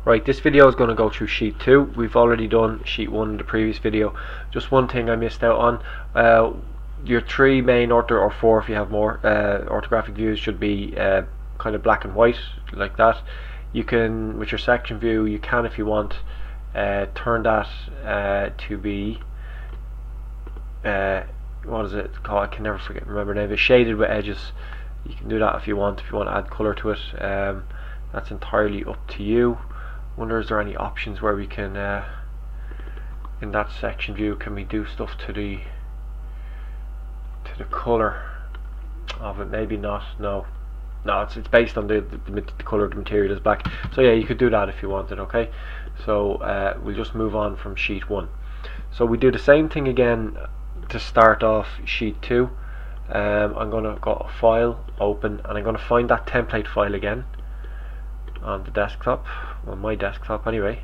Right, this video is going to go through sheet 2. We've already done sheet 1 in the previous video. Just one thing I missed out on. Your 3 main or 4 if you have more orthographic views should be kind of black and white like that. You can, with your section view, you can, if you want, turn that to be what is it called? I can never remember the name. It's shaded with edges. You can do that if you want to add color to it. That's entirely up to you. Wonder, is there any options where we can in that section view, can we do stuff to the color of it? Maybe not. No, it's based on the color of the material is black. So yeah, you could do that if you wanted. Okay, so we'll just move on from sheet 1. So we do the same thing again to start off sheet 2. I'm going to go file, open, and I'm going to find that template file again on the desktop, on my desktop anyway.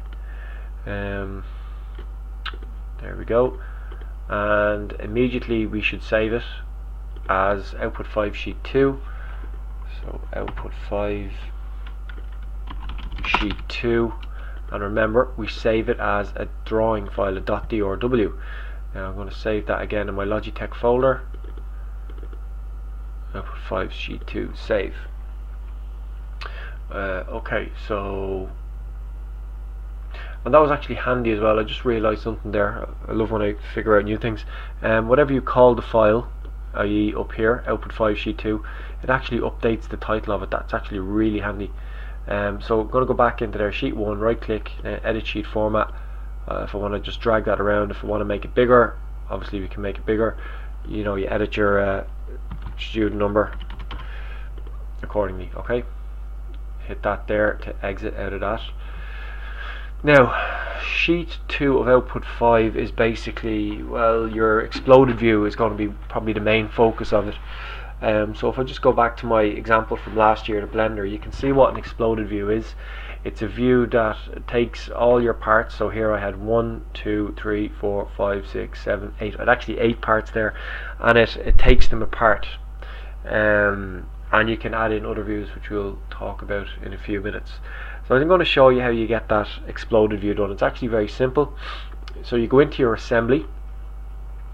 There we go, and immediately we should save it as output 5 sheet 2. So output 5 sheet 2, and remember we save it as a drawing file, a .drw. Now I'm going to save that again in my Logitech folder. Output 5 sheet 2, save. Okay, so, and that was actually handy as well. I just realized something there. I love when I figure out new things. Whatever you call the file, i.e. up here, output 5 sheet 2, it actually updates the title of it. That's actually really handy. So I'm going to go back into there, sheet 1, right click, edit sheet format. If I want to just drag that around, if I want to make it bigger, obviously we can make it bigger. You know, you edit your student number accordingly. Okay, hit that there to exit out of that. Now sheet 2 of output 5 is basically, well, your exploded view is going to be probably the main focus of it. So if I just go back to my example from last year, the Blender, you can see what an exploded view is. It's a view that takes all your parts. So here I had 1, 2, 3, 4, 5, 6, 7, 8. I had actually 8 parts there, and it takes them apart. And you can add in other views, which we'll talk about in a few minutes. So I'm going to show you how you get that exploded view done. It's actually very simple. So you go into your assembly.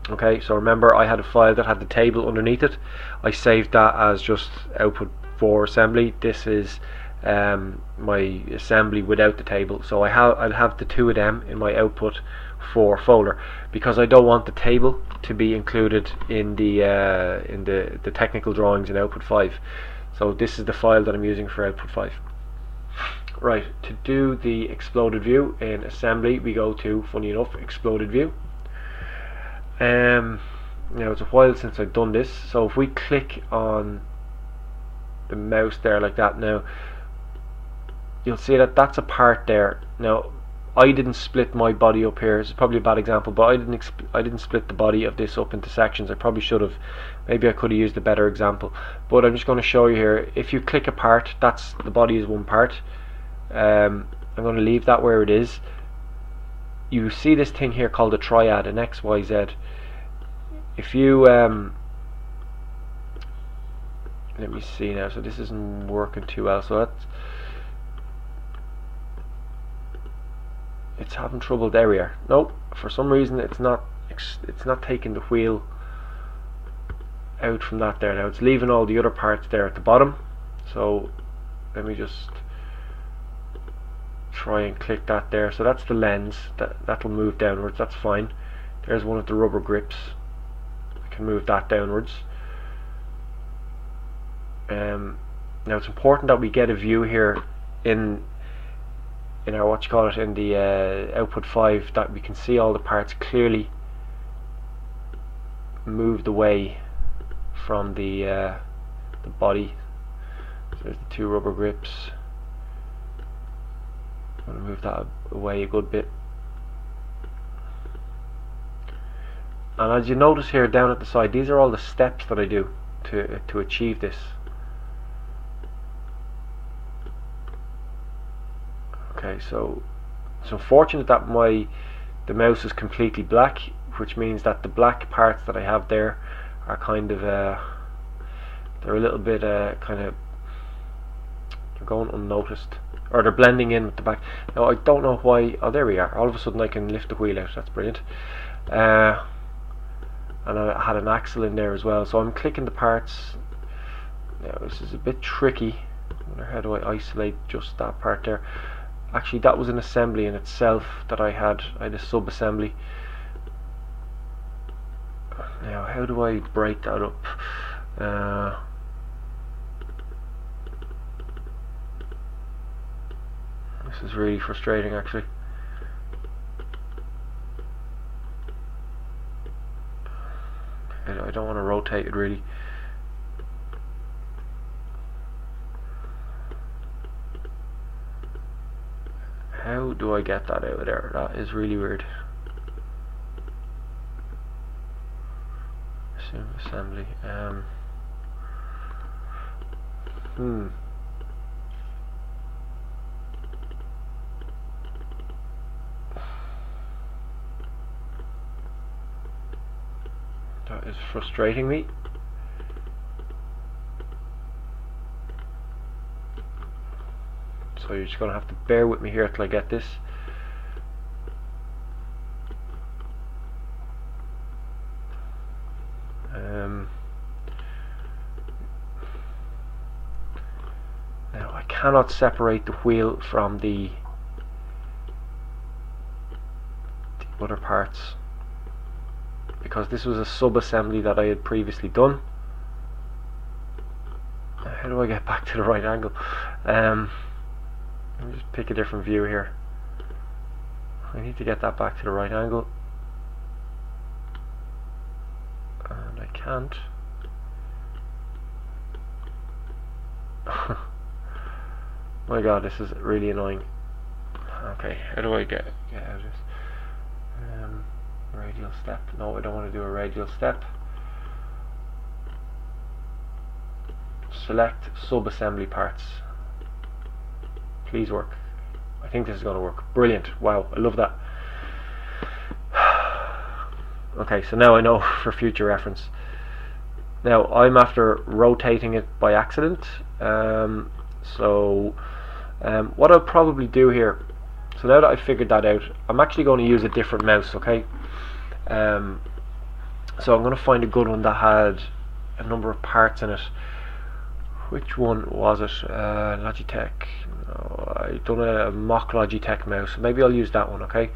Okay, so remember I had a file that had the table underneath it. I saved that as just output 4 assembly. This is my assembly without the table. So I'll have the 2 of them in my output 4 folder, because I don't want the table to be included in the technical drawings in output 5. So this is the file that I'm using for output 5. Right, to do the exploded view in assembly, we go to, funny enough, exploded view. Now it's a while since I've done this, so if we click on the mouse there like that, now you'll see that that's a part there. Now I didn't split my body up here. It's probably a bad example, but I didn't split the body of this up into sections. I probably should have. Maybe I could have used a better example, but I'm just going to show you here. If you click a part, that's the body is one part. I'm going to leave that where it is. You see this thing here called a triad, an X, Y, Z. If you let me see now. So this isn't working too well. So it's having trouble. There we are. Nope, for some reason it's not taking the wheel out from that there. Now it's leaving all the other parts there at the bottom. So let me just try and click that there. So that's the lens. That'll move downwards. That's fine. There's one of the rubber grips. I can move that downwards. Now it's important that we get a view here in our, what you call it, in the output 5, that we can see all the parts clearly moved away from the body. So there's the 2 rubber grips. I'm going to move that away a good bit. And as you notice here down at the side, these are all the steps that I do to achieve this. Okay, so it's unfortunate that the mouse is completely black, which means that the black parts that I have there are kind of they're a little bit kind of, they're going unnoticed. or they're blending in with the back. Now I don't know why. Oh, there we are. All of a sudden I can lift the wheel out. That's brilliant. And I had an axle in there as well, so I'm clicking the parts. Now this is a bit tricky. I wonder how do I isolate just that part there. Actually, that was an assembly in itself that I had a sub-assembly. Now how do I break that up? This is really frustrating, actually. I don't want to rotate it really. How do I get that out of there? That is really weird. Assembly. That is frustrating me. So you're just going to have to bear with me here till I get this. Now I cannot separate the wheel from the other parts, because this was a sub-assembly that I had previously done. How do I get back to the right angle? Let me just pick a different view here. I need to get that back to the right angle, and I can't. My god, this is really annoying. Okay, how do I get out of this? Radial step. No, I don't want to do a radial step. Select sub-assembly parts. Please work. I think this is going to work. Brilliant. Wow, I love that. Okay, so now I know for future reference. Now I'm after rotating it by accident. What I'll probably do here, so now that I've figured that out, I'm actually going to use a different mouse, okay? So I'm going to find a good one that had a number of parts in it. Which one was it? Logitech. No, I done a mock Logitech mouse. Maybe I'll use that one, okay?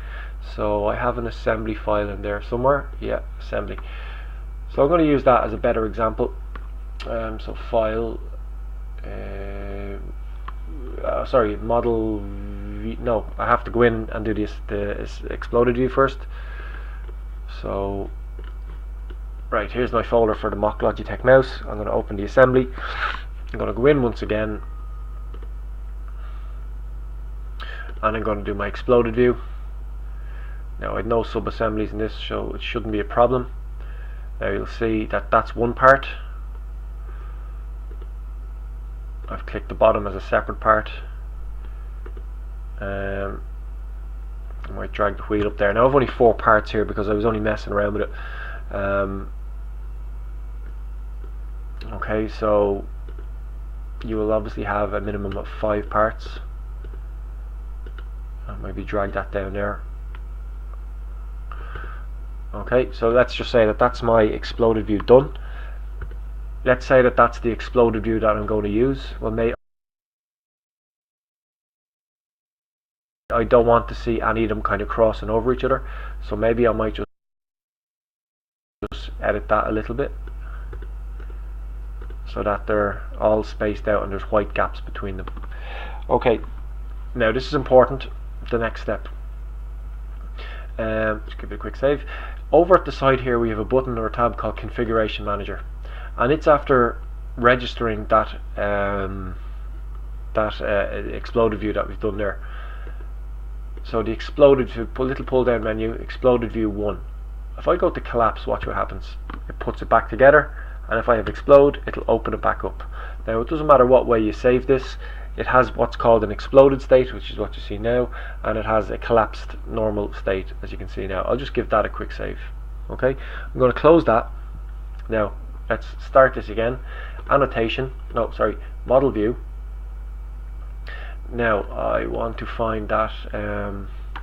So I have an assembly file in there somewhere. Yeah, assembly. So I'm going to use that as a better example. So file. Sorry, model V. No, I have to go in and do this exploded view first. So right, here's my folder for the mock Logitech mouse. I'm going to open the assembly. I'm going to go in once again, and I'm going to do my exploded view. Now I had no sub-assemblies in this, so it shouldn't be a problem. Now you'll see that that's one part. I've clicked the bottom as a separate part. I might drag the wheel up there. Now I've only 4 parts here because I was only messing around with it. Okay, so you will obviously have a minimum of 5 parts. I'll maybe drag that down there. Okay, so let's just say that that's my exploded view done. Let's say that that's the exploded view that I'm going to use. Well, I don't want to see any of them kind of crossing over each other, so maybe I might just edit that a little bit so that they're all spaced out and there's white gaps between them. Okay, now this is important, the next step. Just give it a quick save. Over at the side here we have a button or a tab called Configuration Manager, and it's after registering that exploded view that we've done there. So the exploded view, little pull down menu, exploded view 1. If I go to collapse, watch what happens. It puts it back together, and if I have explode, it'll open it back up. Now it doesn't matter what way you save this, it has what's called an exploded state, which is what you see now, and it has a collapsed normal state, as you can see now. I'll just give that a quick save. Okay, I'm going to close that. Now let's start this again. Annotation, no sorry, model view. Now I want to find that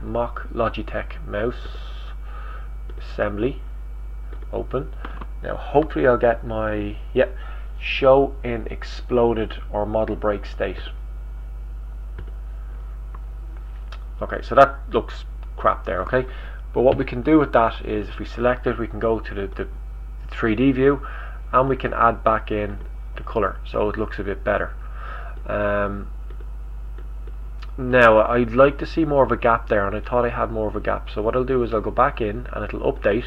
mock Logitech mouse assembly. Open. Now hopefully I'll get my show in exploded or model break state. Okay, so that looks crap there, okay? But what we can do with that is if we select it, we can go to the 3D view and we can add back in the color so it looks a bit better. Now I'd like to see more of a gap there, and I thought I had more of a gap, so what I'll do is I'll go back in and it'll update.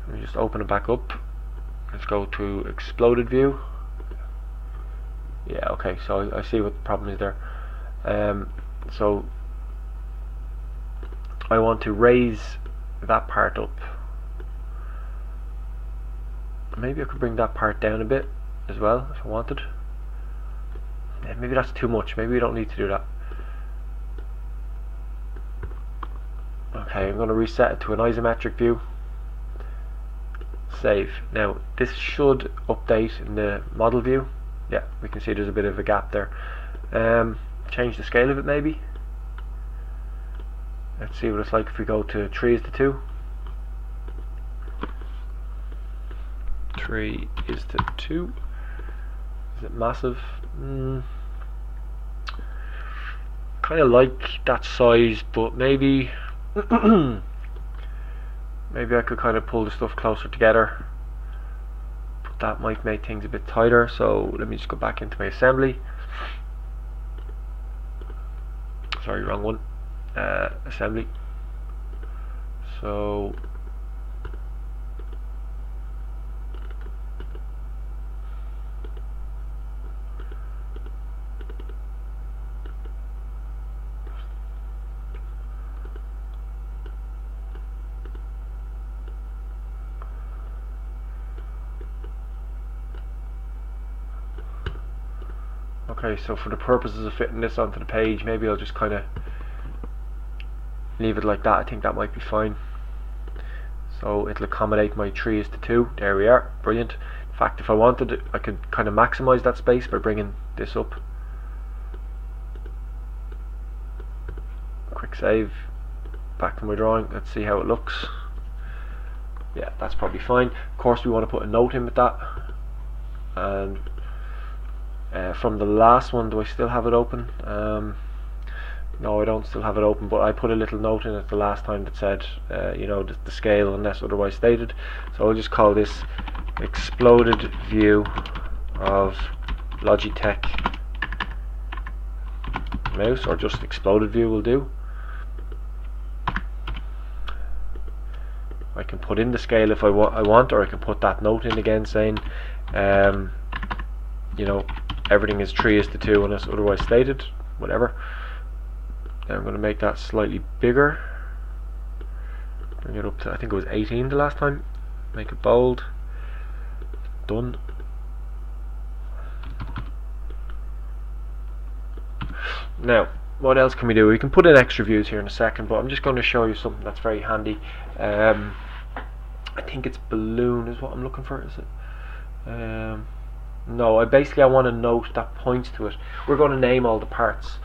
Let me just open it back up. Let's go to exploded view. Yeah, okay, so I see what the problem is there. So I want to raise that part up. Maybe I could bring that part down a bit as well if I wanted. Yeah, maybe that's too much. Maybe we don't need to do that. Okay, I'm going to reset it to an isometric view. Save. Now this should update in the model view. Yeah, we can see there's a bit of a gap there. Change the scale of it maybe. Let's see what it's like if we go to 3:2. 3:2. Is it massive? Kind of like that size, but maybe maybe I could kind of pull the stuff closer together, but that might make things a bit tighter. So let me just go back into my assembly. Sorry, wrong one. Assembly. So okay, so for the purposes of fitting this onto the page, maybe I'll just kind of leave it like that. I think that might be fine. So it'll accommodate my 3:2. There we are. Brilliant. In fact, if I wanted, I could kind of maximize that space by bringing this up. Quick save. Back to my drawing. Let's see how it looks. Yeah, that's probably fine. Of course, we want to put a note in with that. And from the last one, do I still have it open? No, I don't still have it open, but I put a little note in it the last time that said, you know, the scale unless otherwise stated. So I'll just call this exploded view of Logitech mouse, or just exploded view will do. I can put in the scale if I want, or I can put that note in again saying, you know, everything is 3:2 unless otherwise stated, whatever. Now I'm going to make that slightly bigger. Bring it up to, I think it was 18 the last time. Make it bold. Done. Now, what else can we do? We can put in extra views here in a second, but I'm just going to show you something that's very handy. I think it's balloon is what I'm looking for, is it? No, I want a note that points to it. We're going to name all the parts.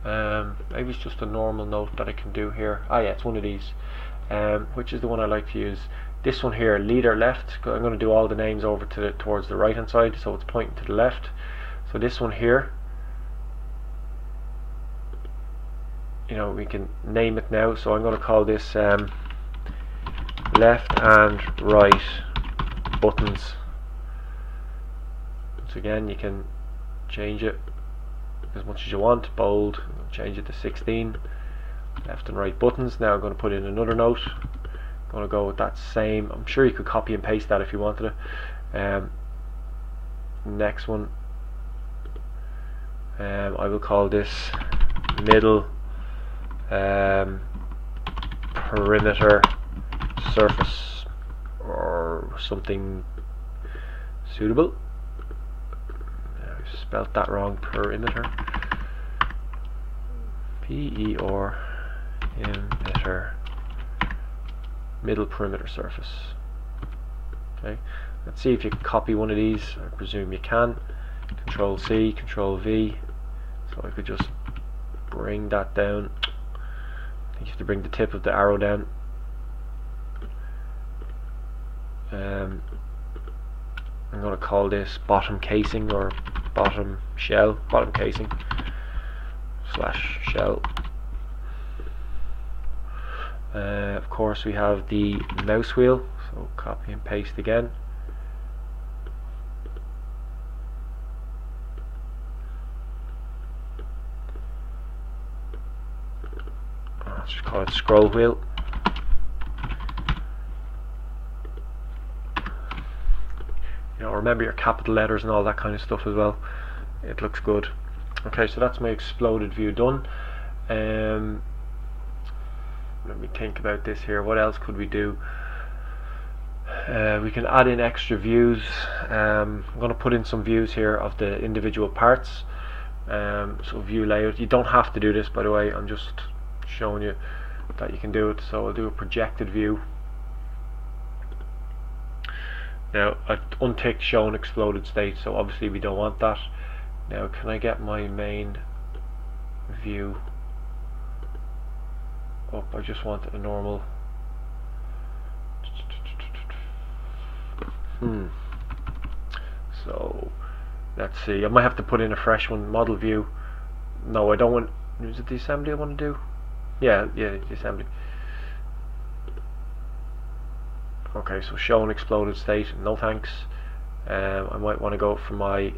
Maybe it's just a normal note that I can do here. Ah yeah, it's one of these. Which is the one I like to use. This one here, leader left. I'm going to do all the names over to towards the right hand side, so it's pointing to the left. So this one here, you know, we can name it now. So I'm going to call this left and right buttons. Once again, you can change it as much as you want. Bold, change it to 16. Left and right buttons. Now I'm going to put in another note. I'm going to go with that same. I'm sure you could copy and paste that if you wanted it. Next one, I will call this middle perimeter surface, or something suitable. I spelt that wrong. Perimeter. P-E-R emitter. Middle perimeter surface. Okay, let's see if you can copy one of these. I presume you can. Control C, Control V. So I could just bring that down. I think you have to bring the tip of the arrow down. I'm going to call this bottom casing or bottom shell, bottom casing slash shell. Of course we have the mouse wheel, so copy and paste again. Let's just call it scroll wheel. Remember your capital letters and all that kind of stuff as well. It looks good. Okay, so that's my exploded view done. Let me think about this here. What else could we do? We can add in extra views. I'm going to put in some views here of the individual parts. So view layout. You don't have to do this, by the way. I'm just showing you that you can do it. So I'll do a projected view. Now I've unticked show an exploded state, so obviously we don't want that. Now can I get my main view up? I just want a normal. So let's see, I might have to put in a fresh one. Model view. No, I don't want. Is it the assembly I want to do? Yeah, the assembly. Okay, so show an exploded state, no thanks. I might want to go for my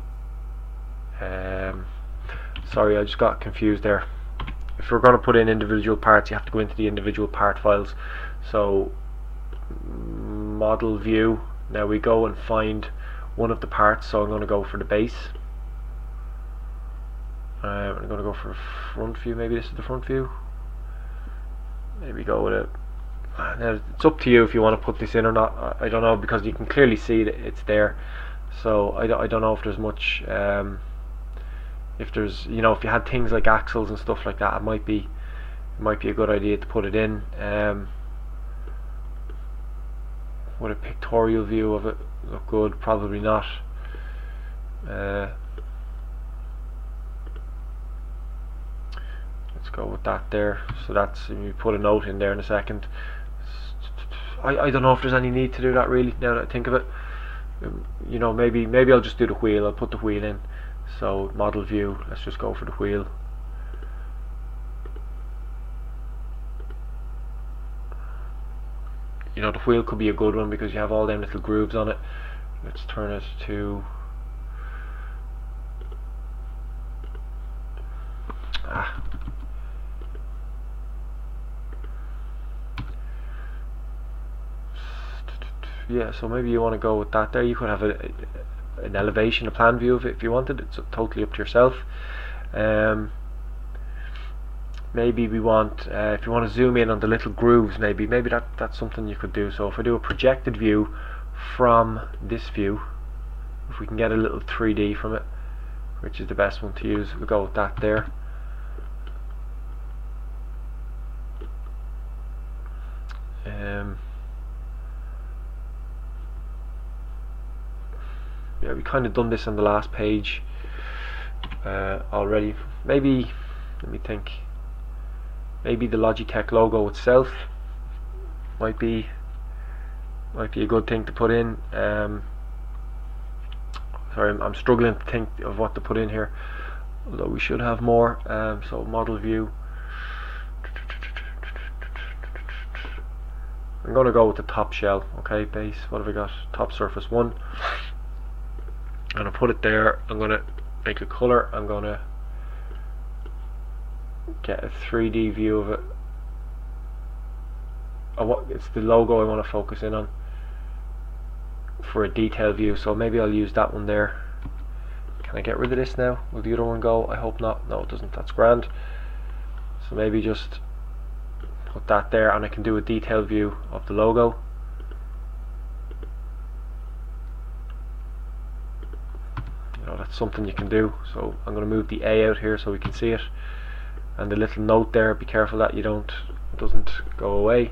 sorry, I just got confused there. If we're going to put in individual parts, you have to go into the individual part files. So model view, now we go and find one of the parts, so I'm going to go for the base. I'm going to go for front view. Maybe this is the front view. Maybe go with it. Now, it's up to you if you want to put this in or not. I don't know, because you can clearly see that it's there. So I don't know if there's much. If there's, if you had things like axles and stuff like that, it might be a good idea to put it in. Would a pictorial view of it look good? Probably not. Let's go with that there. So that's, you put a note in there in a second. I don't know if there's any need to do that really, now that I think of it. Maybe I'll just do the wheel. I'll put the wheel in. So model view, let's just go for the wheel. The wheel could be a good one because you have all them little grooves on it. Let's turn it to yeah, so maybe you want to go with that there. You could have an elevation, a plan view of it if you wanted. It's totally up to yourself. Maybe we want, if you want to zoom in on the little grooves, maybe that's something you could do. So if I do a projected view from this view, if we can get a little 3D from it, which is the best one to use, we'll go with that there. Yeah, we kind of done this on the last page already. Maybe, let me think. Maybe the Logitech logo itself might be a good thing to put in. Sorry, I'm struggling to think of what to put in here, although we should have more. So model view. I'm going to go with the top shell. Okay, base. What have we got? Top surface 1. I'm going to put it there. I'm going to make a color. I'm going to get a 3D view of it. It's the logo I want to focus in on for a detail view, so maybe I'll use that one there. Can I get rid of this now? Will the other one go? I hope not. No, it doesn't. That's grand. So maybe just put that there, and I can do a detail view of the logo. That's something you can do. So I'm going to move the A out here so we can see it, and the little note there, be careful that it doesn't go away.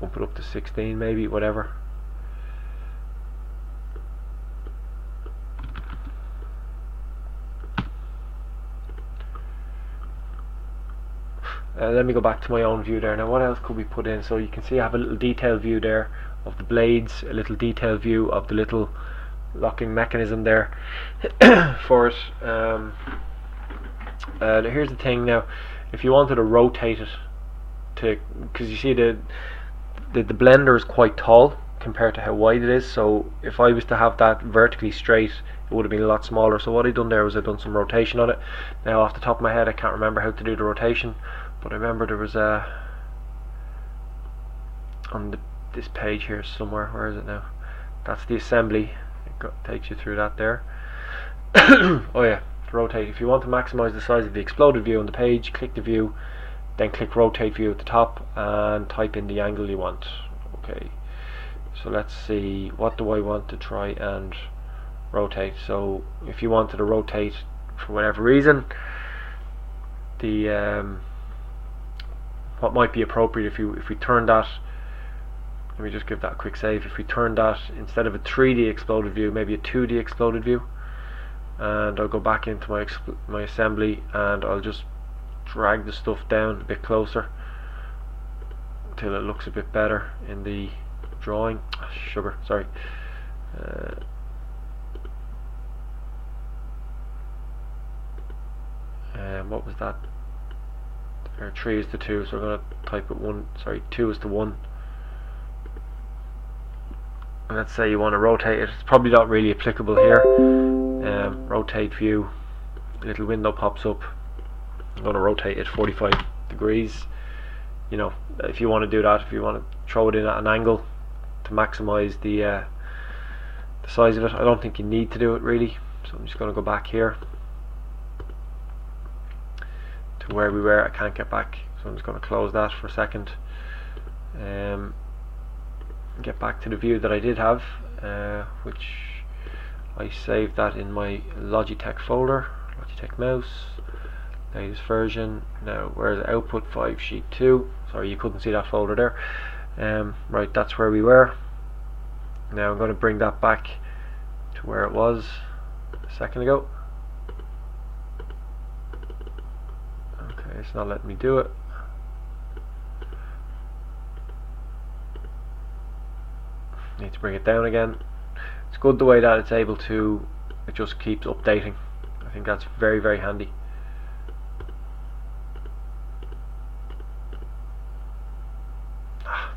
Bump it up to 16 maybe, whatever. Let me go back to my own view there. Now what else could we put in? So you can see I have a little detail view there of the blades, a little detail view of the little locking mechanism there for it. Here's the thing now, if you wanted to rotate it to, because you see the blender is quite tall compared to how wide it is, so if I was to have that vertically straight it would have been a lot smaller. So what I done there was I done some rotation on it. Now off the top of my head I can't remember how to do the rotation, but I remember there was a on this page here somewhere. Where is it now? That's the assembly. It takes you through that there. Oh yeah, to rotate. If you want to maximize the size of the exploded view on the page, click the view, then click rotate view at the top and type in the angle you want. Okay, so let's see, what do I want to try and rotate? So if you wanted to rotate for whatever reason, the what might be appropriate if we turn that, let me just give that a quick save. If we turn that, instead of a 3D exploded view, maybe a 2D exploded view, and I'll go back into my assembly and I'll just drag the stuff down a bit closer until it looks a bit better in the drawing. Sugar, sorry. What was that? 3 is to 2, so I'm going to type it 1, sorry, 2 is to 1. And let's say you want to rotate it. It's probably not really applicable here. Rotate view, a little window pops up. I'm going to rotate it 45 degrees. You know, if you want to do that, if you want to throw it in at an angle to maximize the size of it. I don't think you need to do it really, so I'm just going to go back here to where we were. I can't get back, so I'm just going to close that for a second. Get back to the view that I did have, which I saved that in my Logitech folder, Logitech mouse, latest version. Now where's output 5 sheet 2? Sorry, you couldn't see that folder there. Right, that's where we were. Now I'm going to bring that back to where it was a second ago. Okay, it's not letting me do it. Need to bring it down again. It's good the way that it's able to, it just keeps updating. I think that's very, very handy.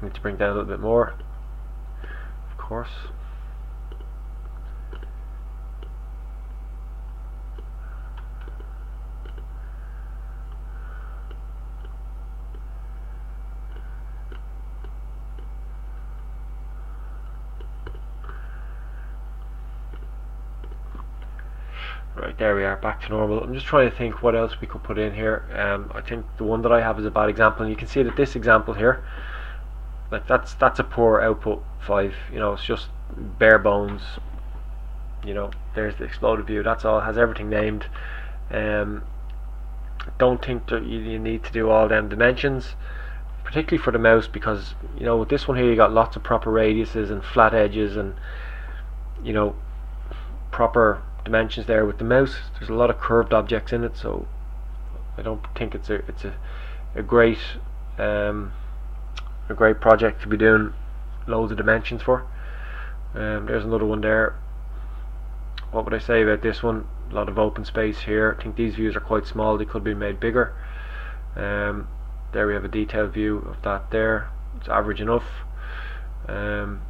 Need to bring down a little bit more, of course. Right, there we are, back to normal. I'm just trying to think what else we could put in here. I think the one that I have is a bad example, and you can see that this example here, like that's a poor output 5. You know, it's just bare bones. You know, there's the exploded view. That's all. It has everything named. Don't think that you need to do all them dimensions, particularly for the mouse, because you know with this one here you got lots of proper radiuses and flat edges and you know proper dimensions there. With the mouse there's a lot of curved objects in it, so I don't think it's a great project to be doing loads of dimensions for. There's another one there. What would I say about this one? A lot of open space here. I think these views are quite small, they could be made bigger. There we have a detailed view of that there. It's average enough.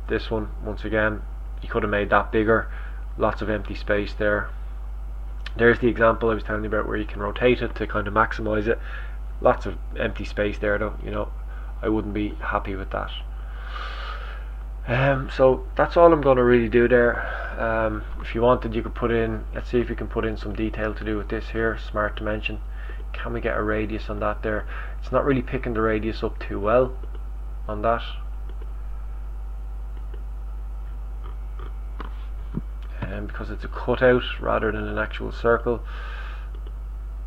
This one, once again, you could have made that bigger. Lots of empty space there. There's the example I was telling you about where you can rotate it to kind of maximize it. Lots of empty space there though, you know. I wouldn't be happy with that. So that's all I'm going to really do there. If you wanted you could put in, let's see if you can put in some detail to do with this here, smart dimension. Can we get a radius on that there? It's not really picking the radius up too well on that. Because it's a cutout rather than an actual circle.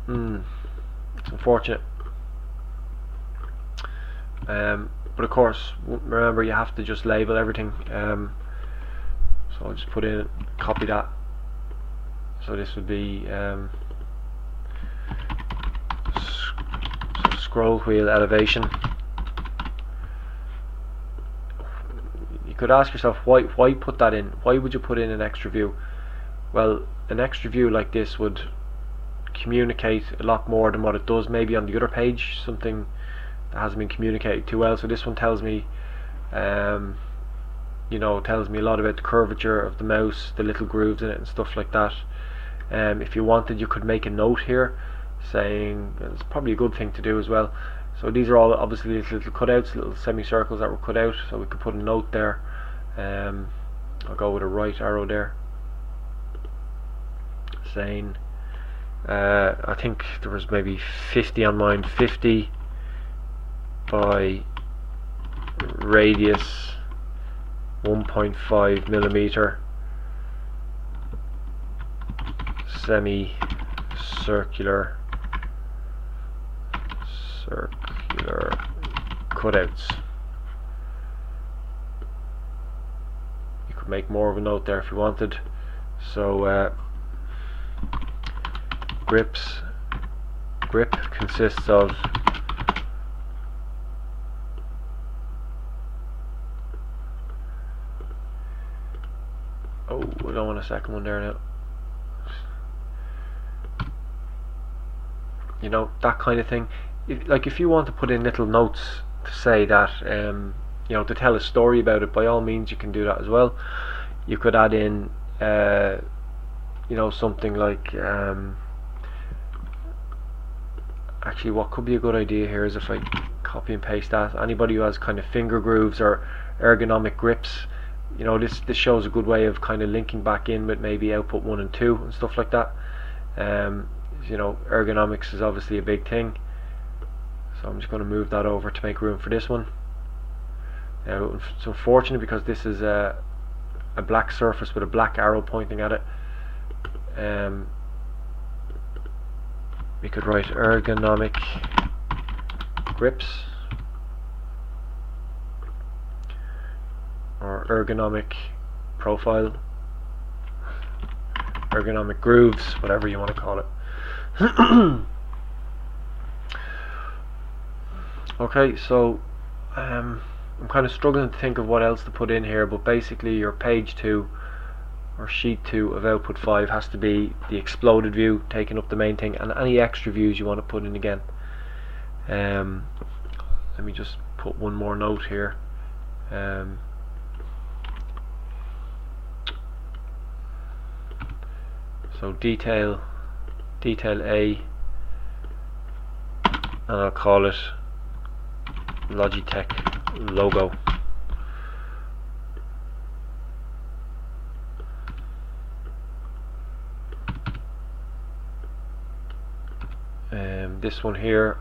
It's unfortunate. But of course, remember you have to just label everything. So I'll just put in, copy that. So this would be scroll wheel elevation. You could ask yourself, why put that in? Why would you put in an extra view? Well, an extra view like this would communicate a lot more than what it does maybe on the other page, something that hasn't been communicated too well. So this one tells me you know, tells me a lot about the curvature of the mouse, the little grooves in it and stuff like that. If you wanted, you could make a note here saying, it's probably a good thing to do as well. So these are all obviously little cutouts, little semicircles that were cut out, so we could put a note there. I'll go with a right arrow there saying I think there was maybe 50 on mine, 50 by radius 1.5 millimeter semi-circular cutouts. You could make more of a note there if you wanted. So grip consists of I don't want a second one there now. You know, that kind of thing. If you want to put in little notes to say that, you know, to tell a story about it, by all means you can do that as well. You could add in, you know, something like, actually what could be a good idea here is if I copy and paste that. Anybody who has kind of finger grooves or ergonomic grips, you know, this shows a good way of kind of linking back in with maybe output 1 and 2 and stuff like that. You know, ergonomics is obviously a big thing, so I'm just going to move that over to make room for this one. Now it's unfortunate because this is a black surface with a black arrow pointing at it. We could write ergonomic grips or ergonomic profile, ergonomic grooves, whatever you want to call it. Okay, so I'm kind of struggling to think of what else to put in here, but basically your page 2 or sheet 2 of output 5 has to be the exploded view, taking up the main thing, and any extra views you want to put in again. Let me just put one more note here. So detail A, and I'll call it Logitech logo. This one here,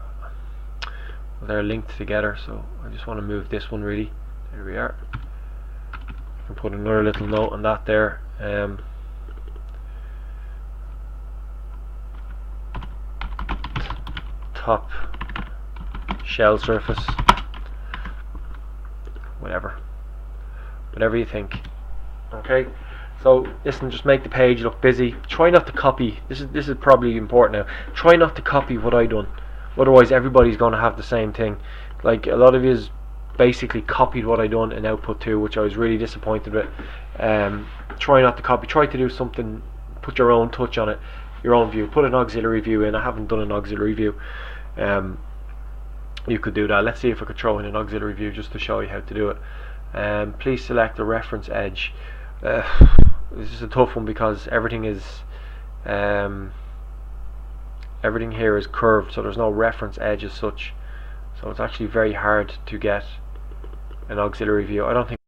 they're linked together, so I just want to move this one really. There we are. I can put another little note on that there. Top shell surface, whatever you think. Okay, so listen, just make the page look busy. Try not to copy. This is probably important now. Try not to copy what I done, otherwise everybody's going to have the same thing. Like a lot of you basically copied what I done in output 2, which I was really disappointed with. Try not to copy. Try to do something, put your own touch on it, your own view. Put an auxiliary view in. I haven't done an auxiliary view. You could do that. Let's see if I could throw in an auxiliary view just to show you how to do it. Please select a reference edge. This is a tough one because everything is everything here is curved, so there's no reference edge as such, so it's actually very hard to get an auxiliary view. I don't think